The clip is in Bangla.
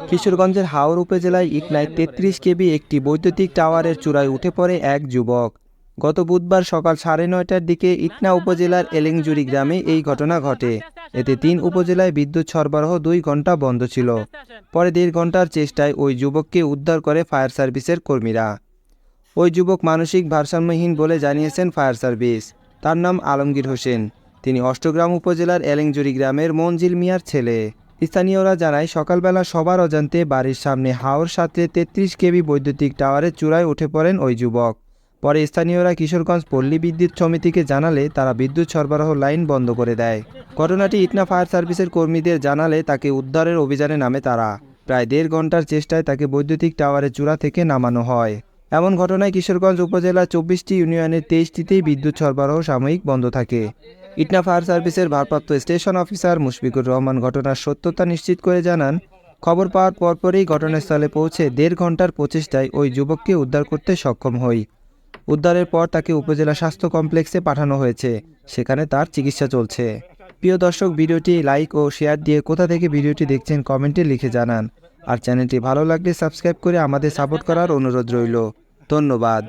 কিশোরগঞ্জের হাওর উপজেলায় ইকনায় ৩৩ কেবি একটি বৈদ্যুতিক টাওয়ারের চূড়ায় উঠে পড়ে এক যুবক। গত বুধবার সকাল ৯:৩০টার দিকে ইকনা উপজেলার এলেংজুড়ি গ্রামে এই ঘটনা ঘটে। এতে ৩ উপজেলায় বিদ্যুৎ সরবরাহ ২ ঘণ্টা বন্ধ ছিল। পরে ১.৫ ঘণ্টার চেষ্টায় ওই যুবককে উদ্ধার করে ফায়ার সার্ভিসের কর্মীরা। ওই যুবক মানসিক ভারসাম্যহীন বলে জানিয়েছেন ফায়ার সার্ভিস। তার নাম আলমগীর হোসেন। তিনি অষ্টগ্রাম উপজেলার এলেংজুড়ি গ্রামের মনজিল মিয়ার ছেলে। স্থানীয়রা জানায়, সকালবেলা সবার অজান্তে বাড়ির সামনে হাওর সাঁতরে ৩৩ কেবি বৈদ্যুতিক টাওয়ারের চূড়ায় উঠে পড়েন ওই যুবক। পরে স্থানীয়রা কিশোরগঞ্জ পল্লী বিদ্যুৎ সমিতিকে জানালে তারা বিদ্যুৎ সরবরাহ লাইন বন্ধ করে দেয়। ঘটনাটি ইকনা ফায়ার সার্ভিসের কর্মীদের জানালে তাকে উদ্ধারের অভিযানে নামে তারা। প্রায় ১.৫ ঘণ্টার চেষ্টায় তাকে বৈদ্যুতিক টাওয়ারের চূড়া থেকে নামানো হয়। এমন ঘটনায় কিশোরগঞ্জ উপজেলার ২৪টি ইউনিয়নের ২৩টিতেই বিদ্যুৎ সরবরাহ সাময়িক বন্ধ থাকে। ইকনা ফায়ার সার্ভিসের ভারপ্রাপ্ত স্টেশন অফিসার মুশফিকুর রহমান ঘটনার সত্যতা নিশ্চিত করে জানান, খবর পাওয়ার পরপরই ঘটনাস্থলে পৌঁছে ১.৫ ঘণ্টার প্রচেষ্টায় ওই যুবককে উদ্ধার করতে সক্ষম হই। উদ্ধারের পর তাকে উপজেলা স্বাস্থ্য কমপ্লেক্সে পাঠানো হয়েছে। সেখানে তার চিকিৎসা চলছে। প্রিয় দর্শক, ভিডিওটি লাইক ও শেয়ার দিয়ে কোথা থেকে ভিডিওটি দেখছেন কমেন্টে লিখে জানান। আর চ্যানেলটি ভালো লাগলে সাবস্ক্রাইব করে আমাদের সাপোর্ট করার অনুরোধ রইল। ধন্যবাদ।